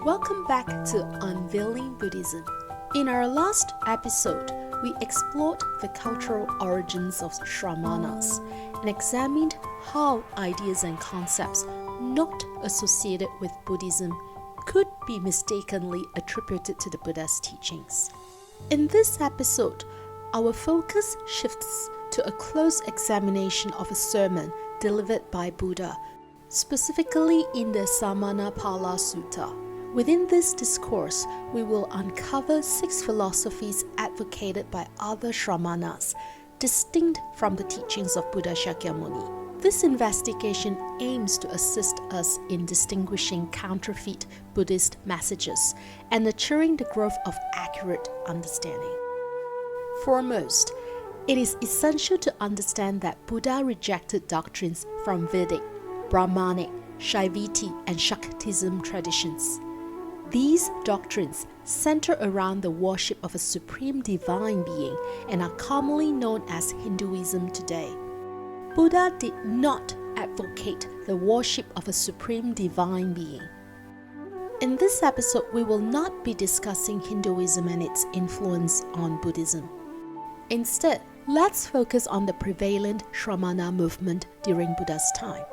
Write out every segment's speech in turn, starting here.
Welcome back to Unveiling Buddhism. In our last episode, we explored the cultural origins of Sramanas and examined how ideas and concepts not associated with Buddhism could be mistakenly attributed to the Buddha's teachings. In this episode, our focus shifts to a close examination of a sermon delivered by Buddha, specifically in the Samaññaphala Sutta. Within this discourse, we will uncover 6 philosophies advocated by other Sramanas, distinct from the teachings of Buddha Shakyamuni. This investigation aims to assist us in distinguishing counterfeit Buddhist messages and nurturing the growth of accurate understanding. Foremost, it is essential to understand that Buddha rejected doctrines from Vedic, Brahmanic, Shaiviti, and Shaktism traditions. These doctrines center around the worship of a supreme divine being and are commonly known as Hinduism today. Buddha did not advocate the worship of a supreme divine being. In this episode, we will not be discussing Hinduism and its influence on Buddhism. Instead, let's focus on the prevalent Sramana movement during Buddha's time.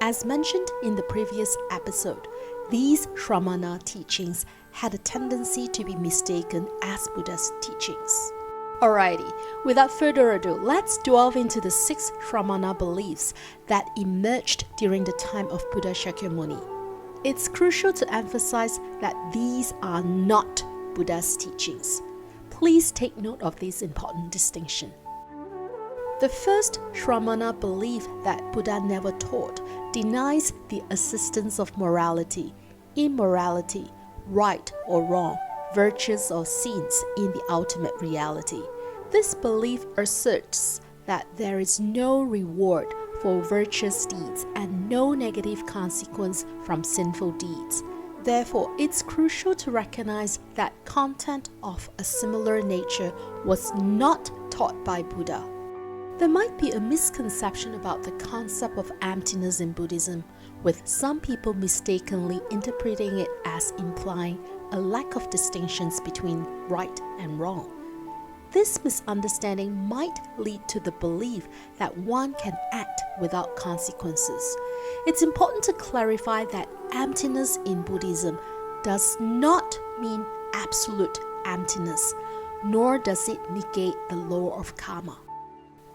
As mentioned in the previous episode, these Sramana teachings had a tendency to be mistaken as Buddha's teachings. Alrighty, without further ado, let's delve into the 6 Sramana beliefs that emerged during the time of Buddha Shakyamuni. It's crucial to emphasize that these are not Buddha's teachings. Please take note of this important distinction. The first Sramana belief that Buddha never taught denies the existence of morality, immorality, right or wrong, virtues or sins in the ultimate reality. This belief asserts that there is no reward for virtuous deeds and no negative consequence from sinful deeds. Therefore, it's crucial to recognize that content of a similar nature was not taught by Buddha. There might be a misconception about the concept of emptiness in Buddhism, with some people mistakenly interpreting it as implying a lack of distinctions between right and wrong. This misunderstanding might lead to the belief that one can act without consequences. It's important to clarify that emptiness in Buddhism does not mean absolute emptiness, nor does it negate the law of karma.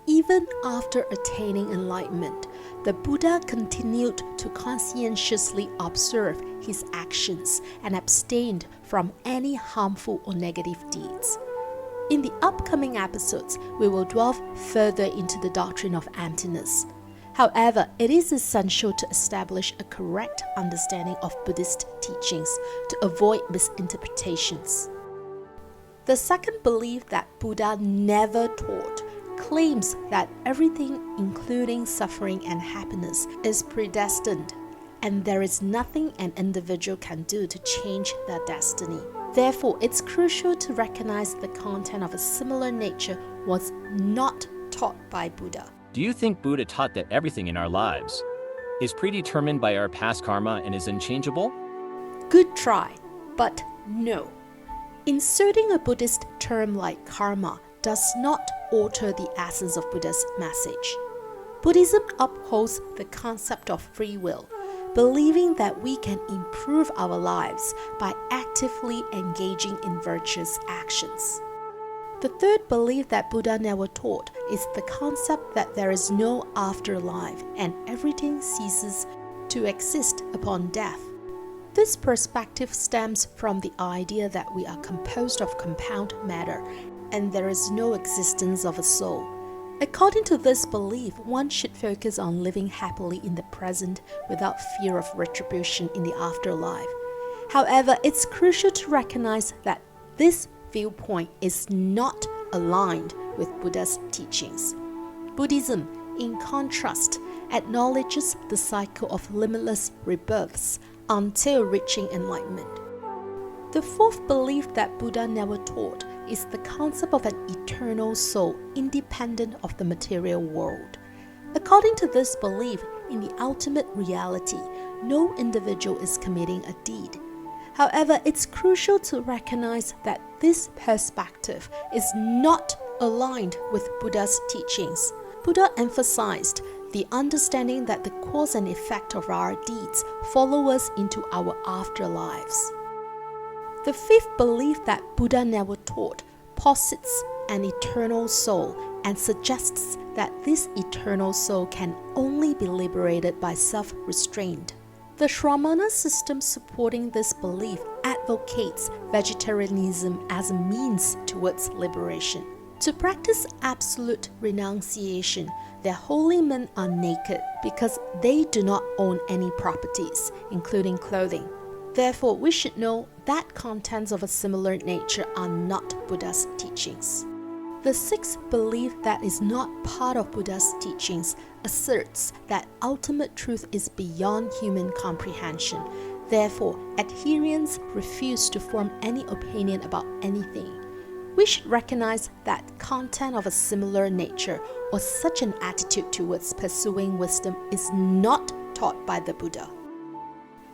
Even after attaining enlightenment, the Buddha continued to conscientiously observe his actions and abstained from any harmful or negative deeds. In the upcoming episodes, we will delve further into the doctrine of emptiness. However, it is essential to establish a correct understanding of Buddhist teachings to avoid misinterpretations. The second belief that Buddha never taught claims that everything, including suffering and happiness, is predestined, and there is nothing an individual can do to change their destiny. Therefore, it's crucial to recognize the content of a similar nature was not taught by Buddha. Do you think Buddha taught that everything in our lives is predetermined by our past karma and is unchangeable? Good try, but no. Inserting a Buddhist term like karma does not alter the essence of Buddha's message. Buddhism upholds the concept of free will, believing that we can improve our lives by actively engaging in virtuous actions. The third belief that Buddha never taught is the concept that there is no afterlife and everything ceases to exist upon death. This perspective stems from the idea that we are composed of compound matter and there is no existence of a soul. According to this belief, one should focus on living happily in the present without fear of retribution in the afterlife. However, it's crucial to recognize that this viewpoint is not aligned with Buddha's teachings. Buddhism, in contrast, acknowledges the cycle of limitless rebirths until reaching enlightenment. The fourth belief that Buddha never taught is the concept of an eternal soul independent of the material world. According to this belief, in the ultimate reality, no individual is committing a deed. However, it's crucial to recognize that this perspective is not aligned with Buddha's teachings. Buddha emphasized the understanding that the cause and effect of our deeds follow us into our afterlives. The fifth belief that Buddha never taught posits an eternal soul and suggests that this eternal soul can only be liberated by self-restraint. The Sramana system supporting this belief advocates vegetarianism as a means towards liberation. To practice absolute renunciation, their holy men are naked because they do not own any properties, including clothing. Therefore, we should know that contents of a similar nature are not Buddha's teachings. The sixth belief that is not part of Buddha's teachings asserts that ultimate truth is beyond human comprehension. Therefore, adherents refuse to form any opinion about anything. We should recognize that content of a similar nature or such an attitude towards pursuing wisdom is not taught by the Buddha.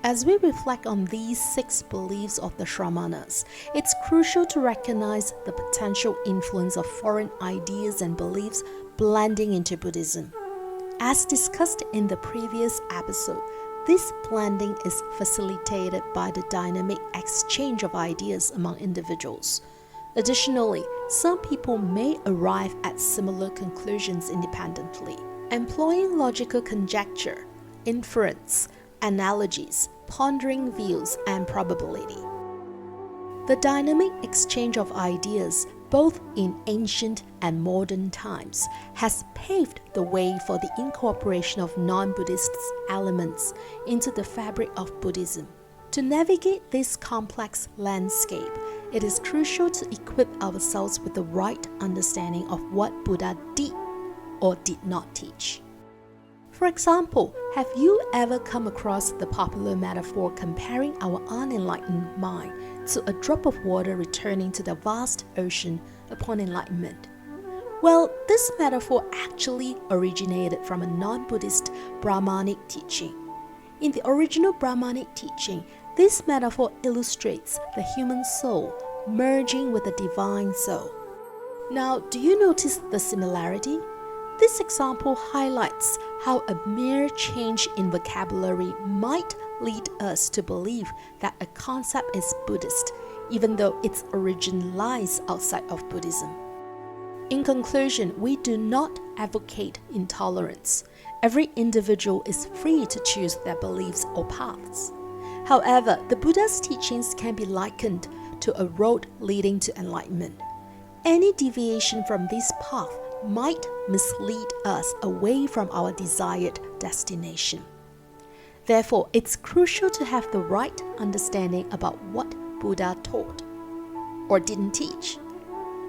As we reflect on these six beliefs of the Sramanas, it's crucial to recognize the potential influence of foreign ideas and beliefs blending into Buddhism. As discussed in the previous episode, this blending is facilitated by the dynamic exchange of ideas among individuals. Additionally, some people may arrive at similar conclusions independently, employing logical conjecture, inference, analogies, pondering views, and probability. The dynamic exchange of ideas, both in ancient and modern times, has paved the way for the incorporation of non-Buddhist elements into the fabric of Buddhism. To navigate this complex landscape, it is crucial to equip ourselves with the right understanding of what Buddha did or did not teach. For example, have you ever come across the popular metaphor comparing our unenlightened mind to a drop of water returning to the vast ocean upon enlightenment? Well, this metaphor actually originated from a non-Buddhist Brahmanic teaching. In the original Brahmanic teaching, this metaphor illustrates the human soul merging with the divine soul. Now, do you notice the similarity? This example highlights how a mere change in vocabulary might lead us to believe that a concept is Buddhist, even though its origin lies outside of Buddhism. In conclusion, we do not advocate intolerance. Every individual is free to choose their beliefs or paths. However, the Buddha's teachings can be likened to a road leading to enlightenment. Any deviation from this path might mislead us away from our desired destination. Therefore, it's crucial to have the right understanding about what Buddha taught or didn't teach,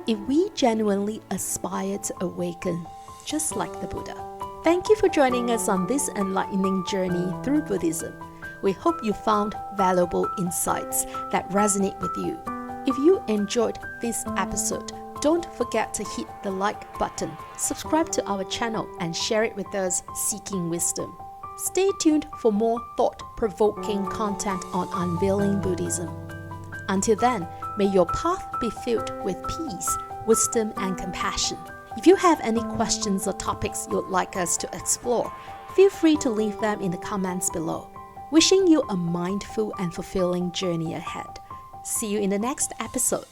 if we genuinely aspire to awaken just like the Buddha. Thank you for joining us on this enlightening journey through Buddhism. We hope you found valuable insights that resonate with you. If you enjoyed this episode, don't forget to hit the like button, subscribe to our channel, and share it with those seeking wisdom. Stay tuned for more thought-provoking content on Unveiling Buddhism. Until then, may your path be filled with peace, wisdom, and compassion. If you have any questions or topics you'd like us to explore, feel free to leave them in the comments below. Wishing you a mindful and fulfilling journey ahead. See you in the next episode.